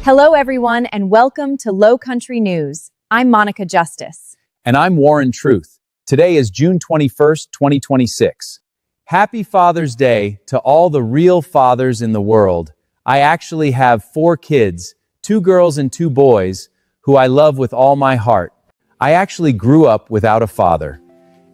Hello, everyone, and welcome to Low Country News. I'm Monica Justice. And I'm Warren Truth. Today is June 21st, 2026. Happy Father's Day to all the real fathers in the world. I actually have 4 kids, 2 girls and 2 boys, who I love with all my heart. I actually grew up without a father,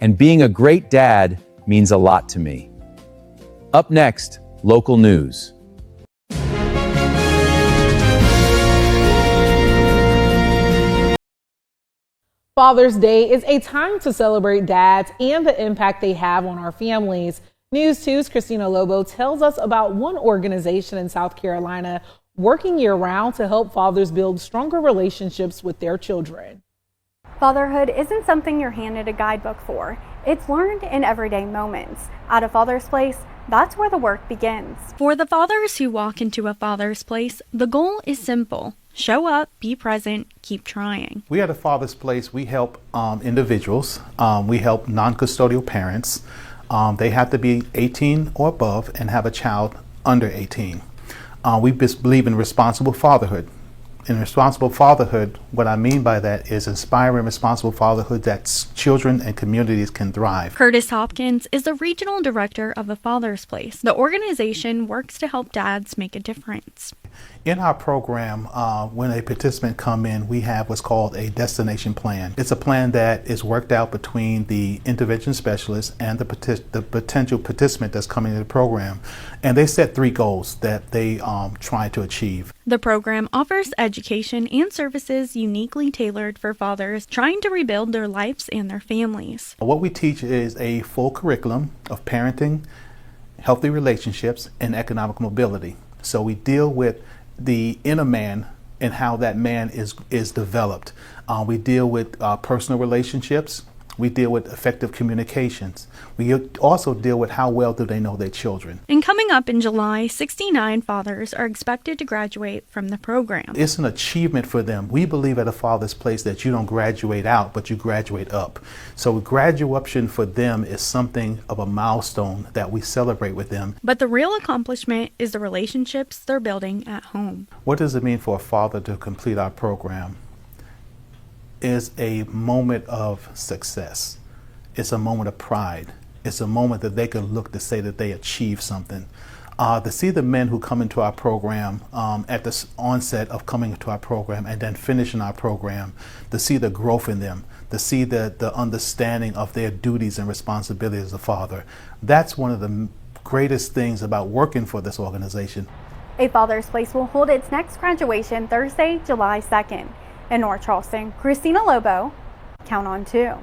and being a great dad means a lot to me. Up next, local news. Father's Day is a time to celebrate dads and the impact they have on our families. News 2's Christina Lobo tells us about one organization in South Carolina working year-round to help fathers build stronger relationships with their children. Fatherhood isn't something you're handed a guidebook for. It's learned in everyday moments. At a Father's Place, that's where the work begins. For the fathers who walk into a Father's Place, the goal is simple. Show up, be present, keep trying. We at a Father's Place, we help individuals. We help non-custodial parents. They have to be 18 or above and have a child under 18. We believe in responsible fatherhood. In responsible fatherhood, what I mean by that is inspiring responsible fatherhood that children and communities can thrive. Curtis Hopkins is the regional director of a Father's Place. The organization works to help dads make a difference. In our program, when a participant come in, we have what's called a destination plan. It's a plan that is worked out between the intervention specialist and the potential participant that's coming into the program. And they set 3 goals that they try to achieve. The program offers education and services uniquely tailored for fathers trying to rebuild their lives and their families. What we teach is a full curriculum of parenting, healthy relationships, and economic mobility. So we deal with the inner man and how that man is developed. We deal with personal relationships. We deal with effective communications. We also deal with how well do they know their children. And coming up in July, 69 fathers are expected to graduate from the program. It's an achievement for them. We believe at a Father's Place that you don't graduate out, but you graduate up. So graduation for them is something of a milestone that we celebrate with them. But the real accomplishment is the relationships they're building at home. What does it mean for a father to complete our program? Is a moment of success. It's a moment of pride. It's a moment that they can look to say that they achieved something. To see the men who come into our program at the onset of coming into our program and then finishing our program, to see the growth in them, to see the understanding of their duties and responsibilities as a father. That's one of the greatest things about working for this organization. A Father's Place will hold its next graduation Thursday, July 2nd. In North Charleston, Christina Lobo, Count on 2.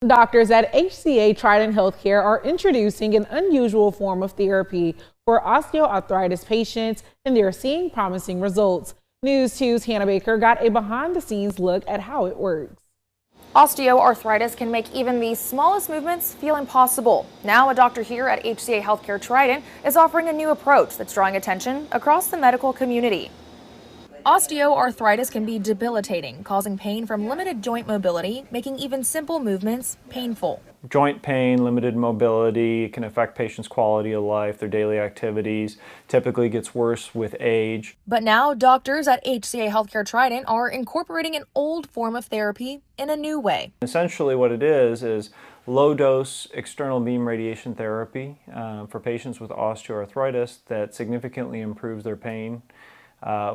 Doctors at HCA Trident Healthcare are introducing an unusual form of therapy for osteoarthritis patients, and they're seeing promising results. News 2's Hannah Baker got a behind-the-scenes look at how it works. Osteoarthritis can make even the smallest movements feel impossible. Now, a doctor here at HCA Healthcare Trident is offering a new approach that's drawing attention across the medical community. Osteoarthritis can be debilitating, causing pain from limited joint mobility, making even simple movements painful. Joint pain, limited mobility can affect patients' quality of life, their daily activities. Typically gets worse with age. But now doctors at HCA Healthcare Trident are incorporating an old form of therapy in a new way. Essentially what it is low-dose external beam radiation therapy for patients with osteoarthritis that significantly improves their pain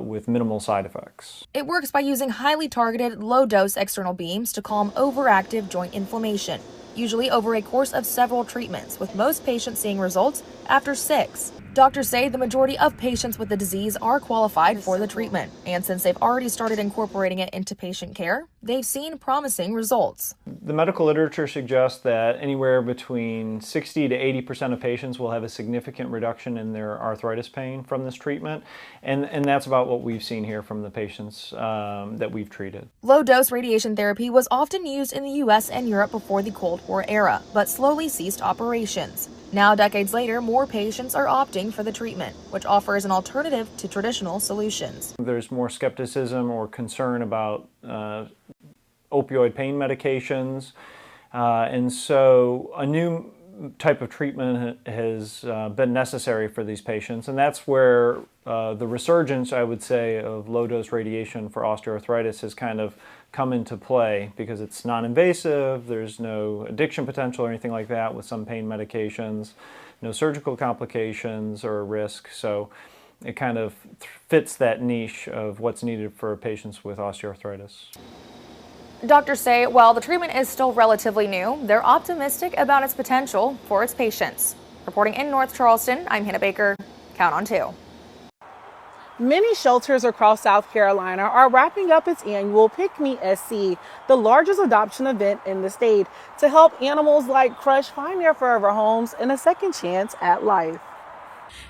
with minimal side effects. It works by using highly targeted, low-dose external beams to calm overactive joint inflammation, usually over a course of several treatments, with most patients seeing results after 6. Doctors say the majority of patients with the disease are qualified for the treatment, and since they've already started incorporating it into patient care, they've seen promising results. The medical literature suggests that anywhere between 60 to 80% of patients will have a significant reduction in their arthritis pain from this treatment, and that's about what we've seen here from the patients that we've treated. Low-dose radiation therapy was often used in the U.S. and Europe before the Cold War era, but slowly ceased operations. Now, decades later, more patients are opting for the treatment, which offers an alternative to traditional solutions. There's more skepticism or concern about opioid pain medications, and so a new type of treatment has been necessary for these patients, and that's where the resurgence, I would say, of low-dose radiation for osteoarthritis has kind of come into play because it's non-invasive, there's no addiction potential or anything like that with some pain medications, no surgical complications or risk, so it kind of fits that niche of what's needed for patients with osteoarthritis. Doctors say while the treatment is still relatively new, they're optimistic about its potential for its patients. Reporting in North Charleston, I'm Hannah Baker. Count on 2. Many shelters across South Carolina are wrapping up its annual Pick Me SC, the largest adoption event in the state, to help animals like Crush find their forever homes and a second chance at life.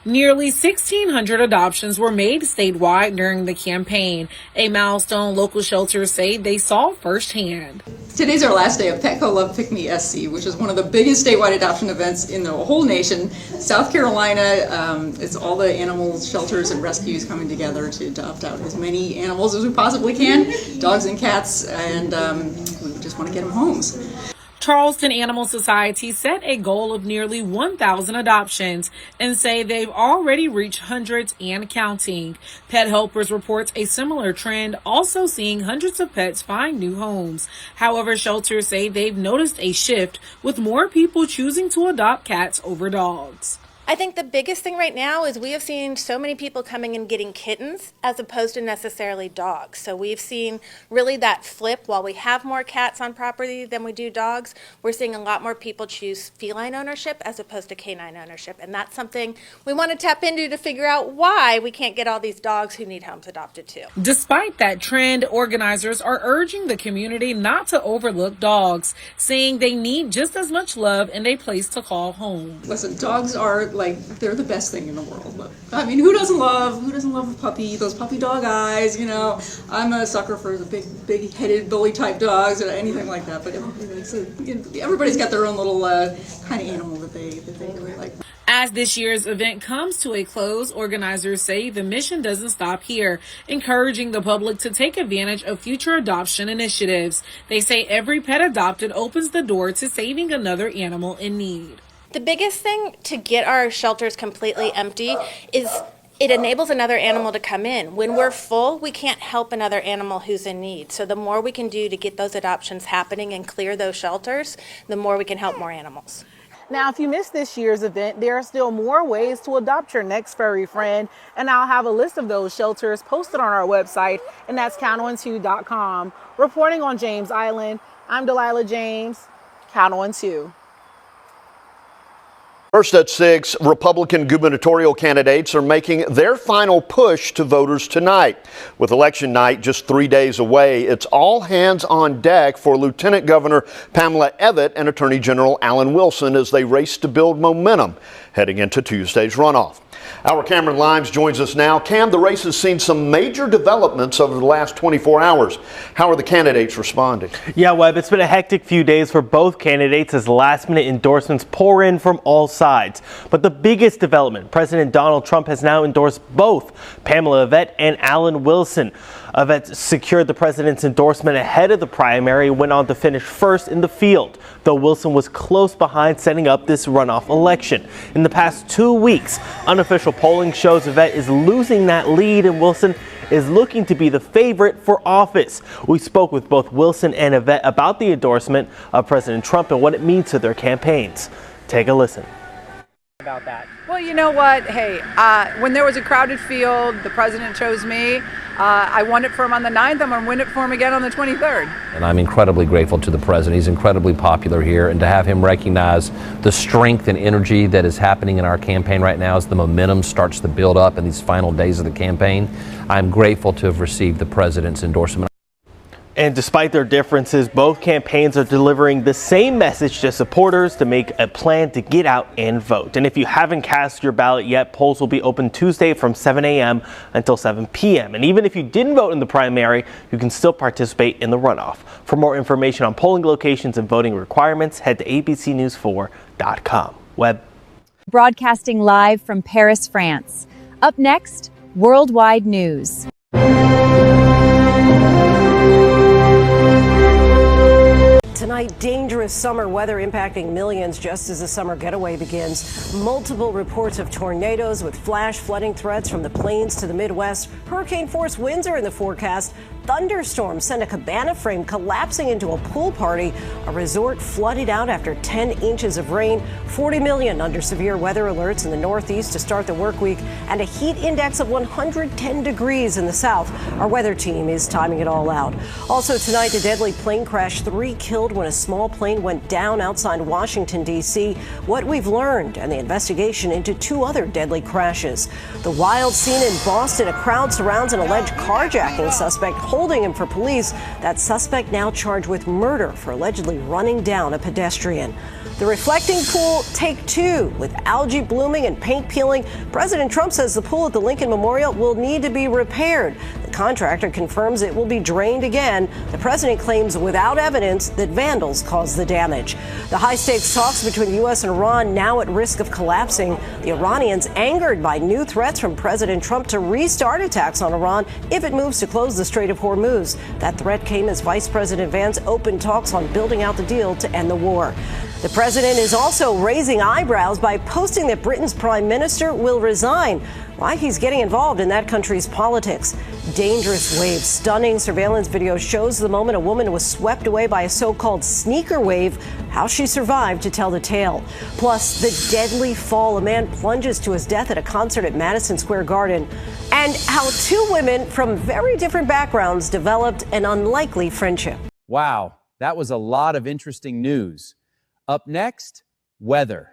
Nearly 1,600 adoptions were made statewide during the campaign, a milestone local shelters say they saw firsthand. Today's our last day of Petco Love Pick Me SC, which is one of the biggest statewide adoption events in the whole nation. South Carolina, it's all the animal shelters and rescues coming together to adopt out as many animals as we possibly can, dogs and cats, and we just want to get them homes. Charleston Animal Society set a goal of nearly 1,000 adoptions and say they've already reached hundreds and counting. Pet Helpers reports a similar trend, also seeing hundreds of pets find new homes. However, shelters say they've noticed a shift with more people choosing to adopt cats over dogs. I think the biggest thing right now is we have seen so many people coming and getting kittens as opposed to necessarily dogs. So we've seen really that flip. While we have more cats on property than we do dogs, we're seeing a lot more people choose feline ownership as opposed to canine ownership. And that's something we want to tap into to figure out why we can't get all these dogs who need homes adopted too. Despite that trend, organizers are urging the community not to overlook dogs, saying they need just as much love and a place to call home. Listen, dogs are they're the best thing in the world. I mean, who doesn't love a puppy, those puppy dog eyes, you know? I'm a sucker for the big headed bully type dogs or anything like that, but everybody's got their own little kind of animal that they really like. As this year's event comes to a close, organizers say the mission doesn't stop here, encouraging the public to take advantage of future adoption initiatives. They say every pet adopted opens the door to saving another animal in need. The biggest thing to get our shelters completely empty is it enables another animal to come in. When we're full, we can't help another animal who's in need. So the more we can do to get those adoptions happening and clear those shelters, the more we can help more animals. Now, if you missed this year's event, there are still more ways to adopt your next furry friend, and I'll have a list of those shelters posted on our website, and that's count-on-2.com. Reporting on James Island, I'm Delilah James. Count on 2. First at 6, Republican gubernatorial candidates are making their final push to voters tonight. With election night just 3 days away, it's all hands on deck for Lieutenant Governor Pamela Evette and Attorney General Alan Wilson as they race to build momentum heading into Tuesday's runoff. Our Cameron Limes joins us now. Cam, the race has seen some major developments over the last 24 hours. How are the candidates responding? Yeah, Webb, it's been a hectic few days for both candidates as last-minute endorsements pour in from all sides. But the biggest development, President Donald Trump has now endorsed both Pamela Evette and Alan Wilson. Evette secured the president's endorsement ahead of the primary and went on to finish first in the field, though Wilson was close behind setting up this runoff election. In the past 2 weeks, unofficial polling shows Evette is losing that lead and Wilson is looking to be the favorite for office. We spoke with both Wilson and Evette about the endorsement of President Trump and what it means to their campaigns. Take a listen. About that. Well, you know what? Hey, when there was a crowded field, the president chose me. I won it for him on the 9th. I'm going to win it for him again on the 23rd. And I'm incredibly grateful to the president. He's incredibly popular here, and to have him recognize the strength and energy that is happening in our campaign right now as the momentum starts to build up in these final days of the campaign, I'm grateful to have received the president's endorsement. And despite their differences, both campaigns are delivering the same message to supporters to make a plan to get out and vote. And if you haven't cast your ballot yet, polls will be open Tuesday from 7 a.m. until 7 p.m. And even if you didn't vote in the primary, you can still participate in the runoff. For more information on polling locations and voting requirements, head to abcnews4.com. Webb. Broadcasting live from Paris, France. Up next, Worldwide News. Tonight, dangerous summer weather impacting millions just as the summer getaway begins. Multiple reports of tornadoes with flash flooding threats from the plains to the Midwest. Hurricane-force winds are in the forecast. Thunderstorms sent a cabana frame collapsing into a pool party. A resort flooded out after 10 inches of rain. 40 million under severe weather alerts in the Northeast to start the work week, and a heat index of 110 degrees in the South. Our weather team is timing it all out. Also tonight, a deadly plane crash. 3 killed when a small plane went down outside Washington, D.C. What we've learned and the investigation into 2 other deadly crashes. The wild scene in Boston. A crowd surrounds an alleged carjacking suspect, holding him for police. That suspect now charged with murder for allegedly running down a pedestrian. The reflecting pool, take 2. With algae blooming and paint peeling, President Trump says the pool at the Lincoln Memorial will need to be repaired. The contractor confirms it will be drained again. The president claims without evidence that vandals caused the damage. The high-stakes talks between the U.S. and Iran now at risk of collapsing. The Iranians angered by new threats from President Trump to restart attacks on Iran if it moves to close the Strait of Hormuz. That threat came as Vice President Vance opened talks on building out the deal to end the war. The president is also raising eyebrows by posting that Britain's prime minister will resign. Why he's getting involved in that country's politics. Dangerous wave. Stunning surveillance video shows the moment a woman was swept away by a so-called sneaker wave. How she survived to tell the tale. Plus, the deadly fall. A man plunges to his death at a concert at Madison Square Garden. And how 2 women from very different backgrounds developed an unlikely friendship. Wow, that was a lot of interesting news. Up next, weather.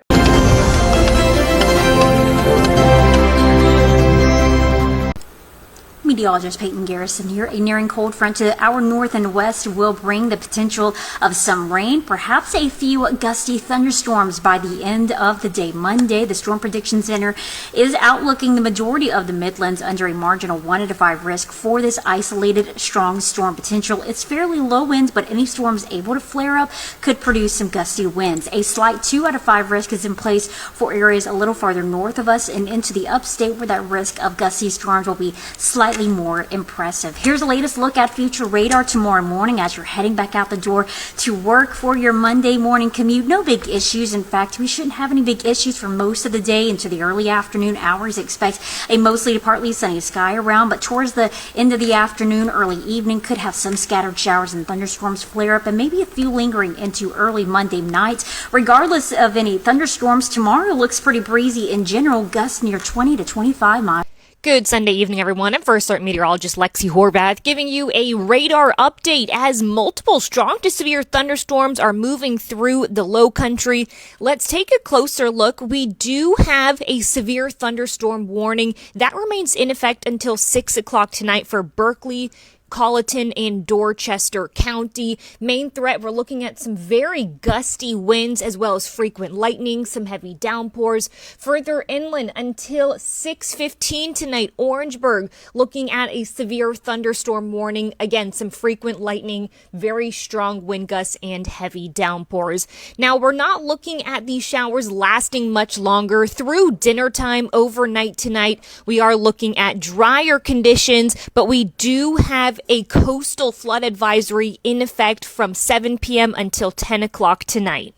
Meteorologist Peyton Garrison here. A nearing cold front to our north and west will bring the potential of some rain, perhaps a few gusty thunderstorms by the end of the day. Monday, the Storm Prediction Center is outlooking the majority of the Midlands under a marginal 1 to 5 risk for this isolated strong storm potential. It's fairly low winds, but any storms able to flare up could produce some gusty winds. A slight 2 out of 5 risk is in place for areas a little farther north of us and into the upstate, where that risk of gusty storms will be slightly more impressive. Here's the latest look at future radar tomorrow morning as you're heading back out the door to work for your Monday morning commute. No big issues. In fact, we shouldn't have any big issues for most of the day into the early afternoon hours. Expect a mostly to partly sunny sky around, but towards the end of the afternoon, early evening could have some scattered showers and thunderstorms flare up, and maybe a few lingering into early Monday night. Regardless of any thunderstorms, tomorrow looks pretty breezy in general, gusts near 20 to 25 miles. Good Sunday evening, everyone. I'm First Alert Meteorologist Lexi Horvath giving you a radar update as multiple strong to severe thunderstorms are moving through the low country. Let's take a closer look. We do have a severe thunderstorm warning that remains in effect until 6 o'clock tonight for Berkeley, Colleton, and Dorchester County. Main threat, we're looking at some very gusty winds as well as frequent lightning, some heavy downpours. Further inland until 6:15 tonight, Orangeburg looking at a severe thunderstorm warning. Again, some frequent lightning, very strong wind gusts, and heavy downpours. Now, we're not looking at these showers lasting much longer through dinner time overnight tonight. We are looking at drier conditions, but we do have a coastal flood advisory in effect from 7 p.m. until 10 o'clock tonight.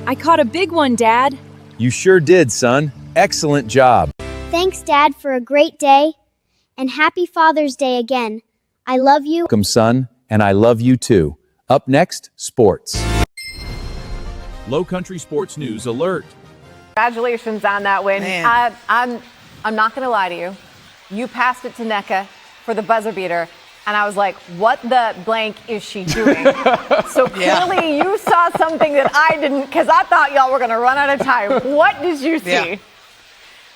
I caught a big one, Dad. You sure did, son. Excellent job. Thanks, Dad, for a great day. And happy Father's Day again. I love you. Welcome, son, and I love you too. Up next, sports. Low Country Sports News Alert. Congratulations on that win. I'm not going to lie to you. You passed it to Nneka for the buzzer beater, and I was like, what the blank is she doing? So clearly you saw something that I didn't, because I thought y'all were going to run out of time. What did you see? Yeah.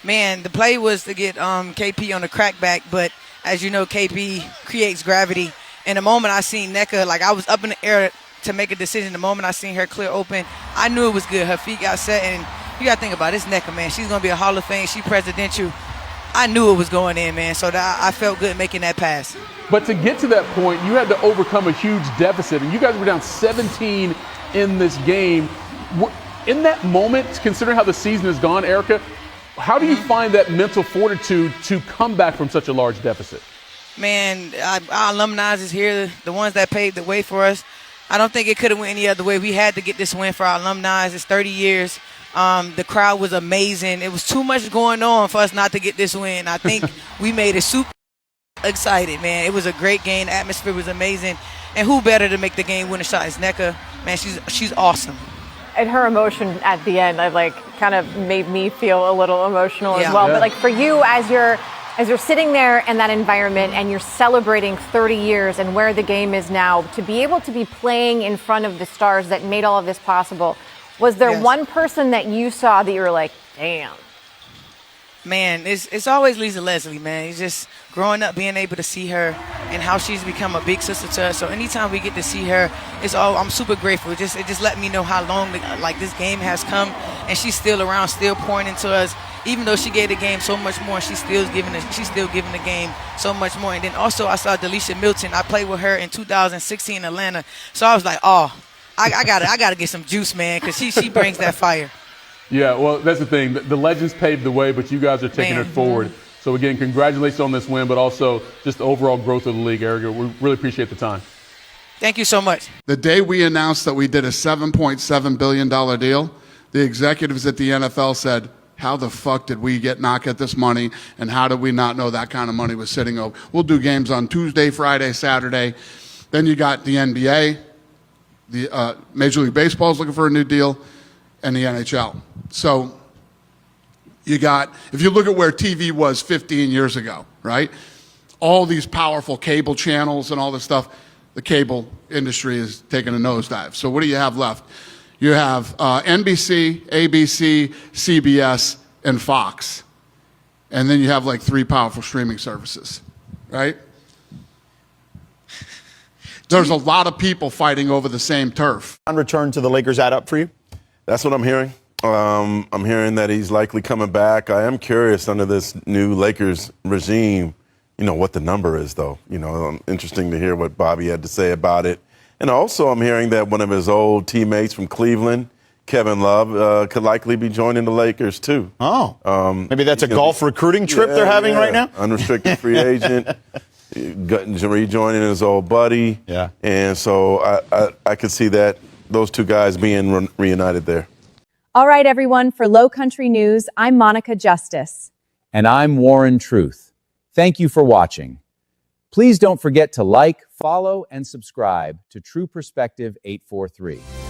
Man, the play was to get KP on the crackback, but as you know, KP creates gravity. And the moment I seen Nneka, like I was up in the air to make a decision. The moment I seen her clear open, I knew it was good. Her feet got set, and you got to think about it. It's Nneka, man. She's going to be a Hall of Fame. She's presidential. I knew it was going in, man, so I felt good making that pass. But to get to that point, you had to overcome a huge deficit, and you guys were down 17 in this game. In that moment, considering how the season has gone, Erica, how do you find that mental fortitude to come back from such a large deficit? Man, our alumni is here, the ones that paved the way for us. I don't think it could have went any other way. We had to get this win for our alumni. It's 30 years. The crowd was amazing. It was too much going on for us not to get this win. I think we made it super excited, man. It was a great game. The atmosphere was amazing. And who better to make the game winning shot is Nneka. Man, she's awesome. And her emotion at the end, kind of made me feel a little emotional as well. Yeah. But for you, as you're sitting there in that environment and you're celebrating 30 years and where the game is now, to be able to be playing in front of the stars that made all of this possible, was there one person that you saw that you were like, damn? Man, it's always Lisa Leslie, man. It's just growing up, being able to see her and how she's become a big sister to us. So anytime we get to see her, I'm super grateful. It just let me know how long this game has come, and she's still around, still pouring into us. Even though she gave the game so much more, she's still giving the game so much more. And then also I saw Delisha Milton. I played with her in 2016 in Atlanta. So I was like, oh, I gotta get some juice, man, because she brings that fire. Yeah, well, that's the thing. The legends paved the way, but you guys are taking it forward. So, again, congratulations on this win, but also just the overall growth of the league, Erica. We really appreciate the time. Thank you so much. The day we announced that we did a $7.7 billion deal, the executives at the NFL said, how the fuck did we not get this money, and how did we not know that kind of money was sitting over? We'll do games on Tuesday, Friday, Saturday. Then you got the NBA, the Major League Baseball is looking for a new deal, and the NHL. So you got, if you look at where TV was 15 years ago, right? All these powerful cable channels and all this stuff, the cable industry is taking a nosedive. So what do you have left? You have NBC, ABC, CBS, and Fox. And then you have like 3 powerful streaming services, right? There's a lot of people fighting over the same turf. On return to the Lakers add up for you? That's what I'm hearing. I'm hearing that he's likely coming back. I am curious under this new Lakers regime, what the number is, though. Interesting to hear what Bobby had to say about it. And also I'm hearing that one of his old teammates from Cleveland, Kevin Love, could likely be joining the Lakers, too. Oh, maybe that's a golf recruiting trip they're having right now? Unrestricted free agent, rejoining his old buddy. Yeah. And so I could see that, those two guys being reunited there. All right, everyone, for Low Country News, I'm Monica Justice. And I'm Warren Truth. Thank you for watching. Please don't forget to like, follow, and subscribe to True Perspective 843.